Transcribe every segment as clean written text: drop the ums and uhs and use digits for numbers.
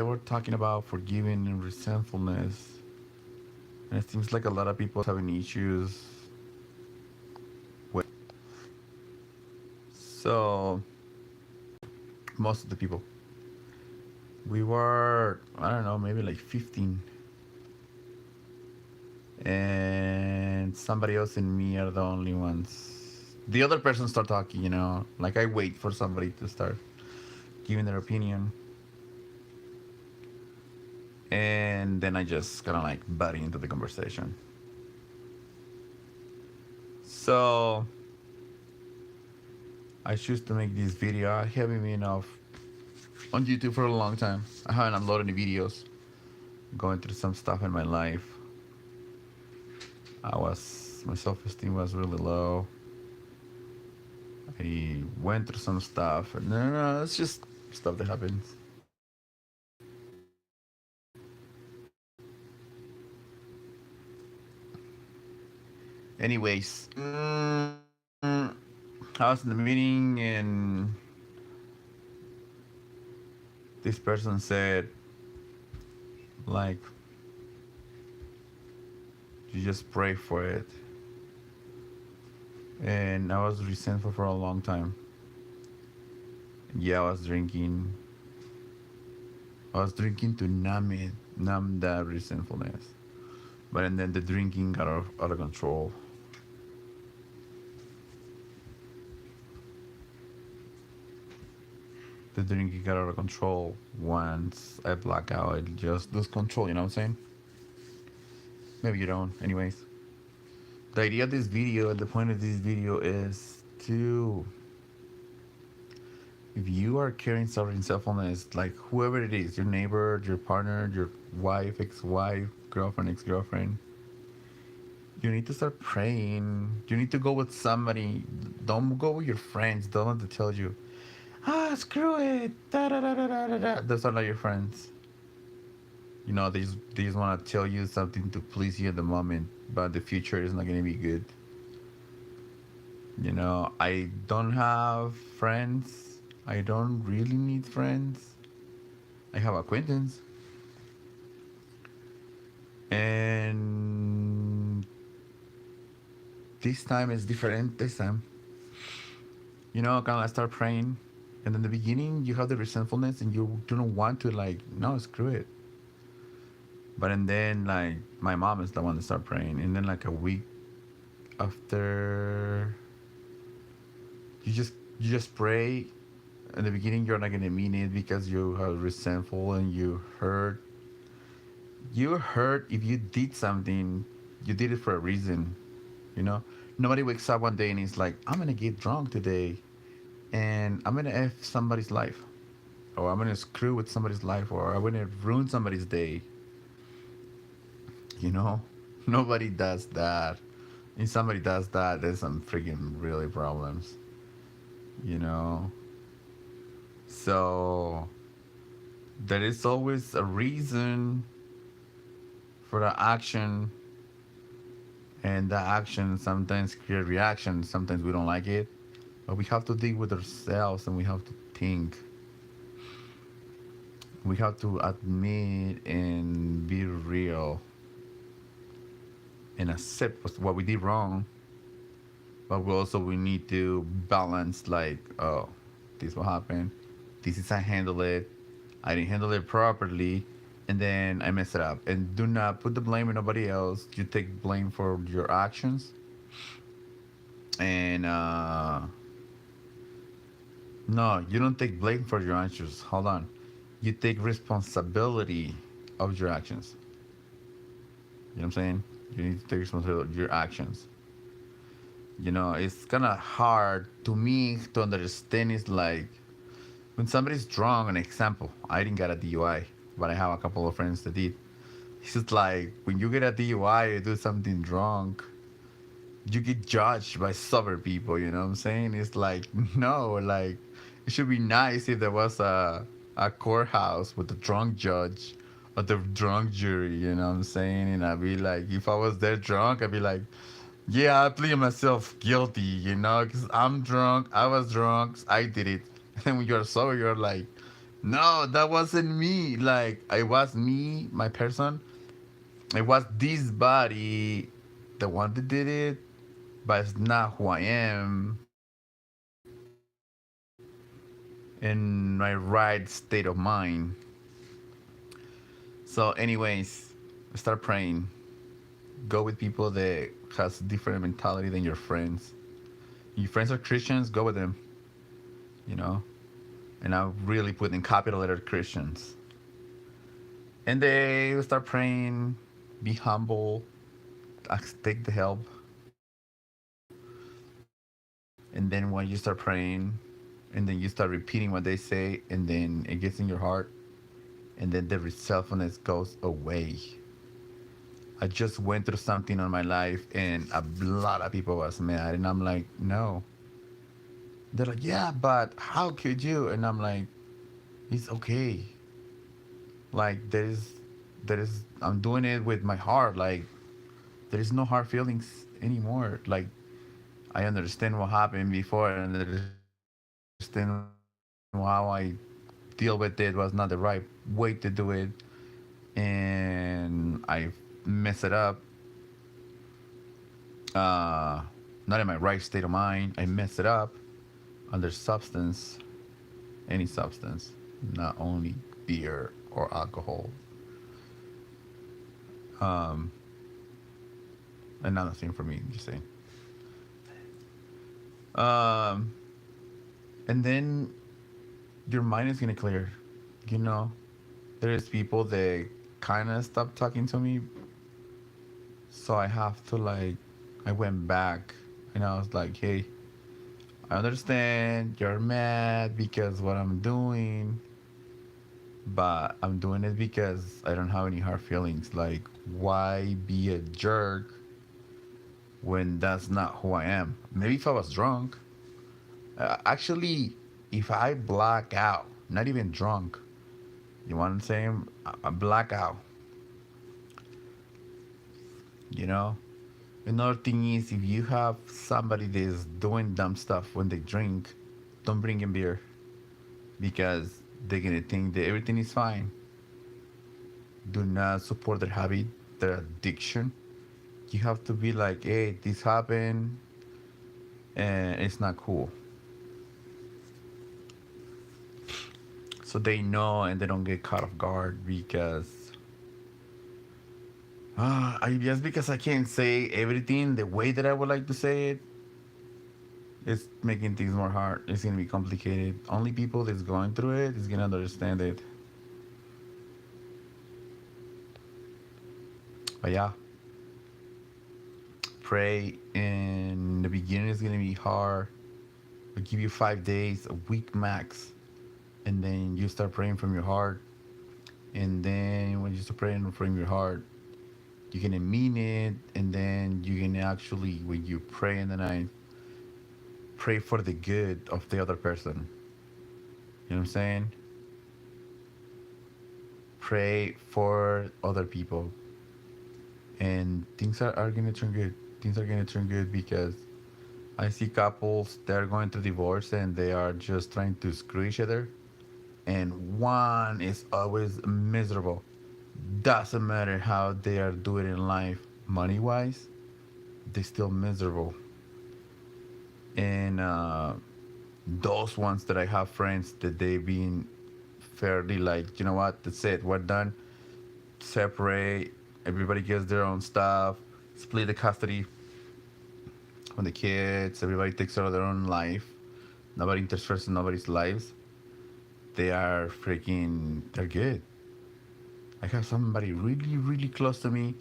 they were talking about forgiving and resentfulness, and it seems like a lot of people having issues with. So most of the people, we were, I don't know, maybe like 15, and somebody else and me are the only ones. The other person start talking, like I wait for somebody to start giving their opinion, and then I just kind of like butt into the conversation. So I choose to make this video. I haven't been off on YouTube for a long time. I haven't uploaded any videos. Going through some stuff in my life. My self-esteem was really low. I went through some stuff, and no, it's just stuff that happens. Anyways, I was in the meeting, and this person said, like, you just pray for it. And I was resentful for a long time. Yeah, I was drinking. I was drinking to numb that resentfulness. But and then the drinking got out of control. The drinking got out of control once I black out. I just lose control, you know what I'm saying? Maybe you don't. Anyways. The idea of this video, the point of this video is to, if you are carrying self-resentfulness, like whoever it is, your neighbor, your partner, your wife, ex-wife, girlfriend, ex-girlfriend, you need to start praying. You need to go with somebody. Don't go with your friends. Don't let them tell you, screw it. Da, da, da, da, da, da, da. Those are not your friends. They just want to tell you something to please you at the moment, but the future is not going to be good. I don't have friends. I don't really need friends. I have acquaintance. And this time is different. This time, kind of like start praying. And in the beginning, you have the resentfulness and you don't want to, like, no, screw it. But and then, like, my mom is the one that started praying. And then, like, a week after, you just pray. In the beginning, you're not gonna mean it because you are resentful and you hurt. You hurt if you did something. You did it for a reason. Nobody wakes up one day and is like, I'm gonna get drunk today, and I'm gonna f somebody's life, or I'm gonna screw with somebody's life, or I'm gonna ruin somebody's day. Nobody does that. If somebody does that, there's some freaking really problems. you know so there is always a reason for the action, and the action sometimes create reaction. Sometimes we don't like it, but we have to deal with ourselves, and we have to think. We have to admit and be real and accept what we did wrong. But we need to balance, like, oh, this will happen. This is I handle it. I didn't handle it properly, and then I mess it up. And do not put the blame on nobody else. You take blame for your actions. And no, you don't take blame for your actions. Hold on. You take responsibility of your actions. You know what I'm saying? You need to take responsibility of your actions. It's kind of hard to me to understand. It's like when somebody's drunk. An example, I didn't get a DUI, but I have a couple of friends that did. It's just like when you get a DUI, you do something drunk, you get judged by sober people. You know what I'm saying? It's like, no, like, it should be nice if there was a courthouse with a drunk judge or the drunk jury. You know what I'm saying? And I'd be like, if I was there drunk, I'd be like, yeah, I plead myself guilty, because I'm drunk. I was drunk. I did it. And when you're sober, you're like, No, that wasn't me. Like, I was me, my person. It was this body, the one that did it, but it's not who I am in my right state of mind. So, anyways, start praying. Go with people that has different mentality than your friends. Your friends are Christians, go with them. You know, and I really put in capital letter Christians. And they start praying, be humble, take the help. And then when you start praying, and then you start repeating what they say, and then it gets in your heart, and then the selfness goes away. I just went through something on my life, and a lot of people was mad, and I'm like, no. They're like, yeah, but how could you? And I'm like, it's okay. Like there is I'm doing it with my heart. Like there is no hard feelings anymore. Like I understand what happened before and understand how I deal with it was not the right way to do it. And I mess it up. Uh, Not in my right state of mind. I mess it up under substance, any substance, not only beer or alcohol. Um, Another thing for me, just saying. Um, and then your mind is gonna clear. You know, there's people that kind of stopped talking to me, so I have to like, I went back and I was like, hey, I understand you're mad because what I'm doing, but I'm doing it because I don't have any hard feelings. Like, why be a jerk when that's not who I am? Maybe if I was drunk, actually, if I black out, not even drunk, you know what I'm saying? I black out, you know? Another thing is if you have somebody that's doing dumb stuff when they drink, don't bring in beer because they're gonna think that everything is fine. Do not support their habit, their addiction. You have to be like, hey, this happened and it's not cool. So they know and they don't get caught off guard because I just because I can't say everything the way that I would like to say it, it's making things more hard. It's gonna be complicated. Only people that's going through it is gonna understand it. But yeah, pray in the beginning is gonna be hard. I'll give you 5 days, a week max, and then you start praying from your heart. And then when you start praying from your heart, you're gonna mean it, and then you're gonna actually, when you pray in the night, pray for the good of the other person. You know what I'm saying? Pray for other people, and things are gonna turn good. Things are gonna turn good because I see couples that are going through divorce and they are just trying to screw each other, and one is always miserable. Doesn't matter how they are doing in life, money wise, they're still miserable. And those ones that I have friends that they've been fairly like, you know what, that's it, we're done. Separate. Everybody gets their own stuff. Split the custody from the kids. Everybody takes care of their own life. Nobody interferes in nobody's lives. They are freaking. They're good. I have somebody really, really close to me.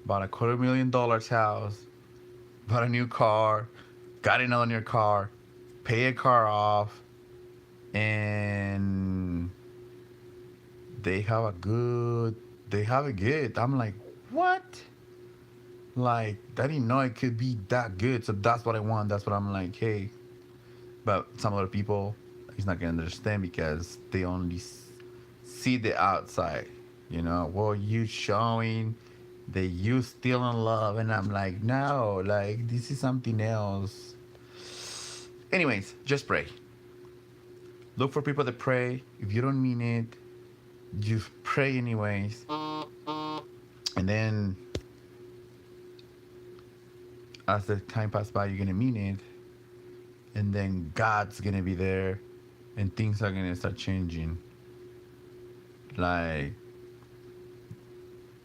Bought a $250,000 house. Bought a new car. Got another new car. Pay a car off. And they have a good. They have it good. I'm like, what? Like, I didn't know it could be that good. So that's what I want. That's what I'm like, hey. But some other people, he's not going to understand because they only see the outside. You know, well, you showing that you still in love. And I'm like, no, like, this is something else. Anyways, just pray. Look for people that pray. If you don't mean it, you pray anyways. And then as the time passes by, you're gonna mean it. And then God's gonna be there and things are gonna start changing. Like,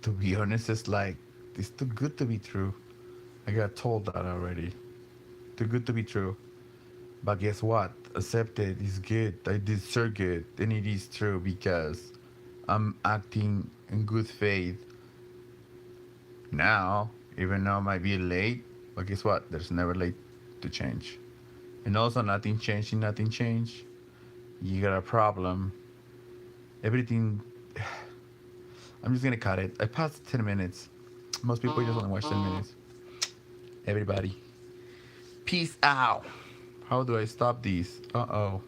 to be honest, it's too good to be true. I got told that already. Too good to be true. But guess what? Accept it. It's good. I deserve good. And it is true because I'm acting in good faith now, even though it might be late. But guess what? There's never late to change. And also, nothing changing, nothing changed. You got a problem. Everything. I'm just gonna cut it. I passed 10 minutes. Most people just only watch 10 minutes. Everybody. Peace out. How do I stop these? Uh oh.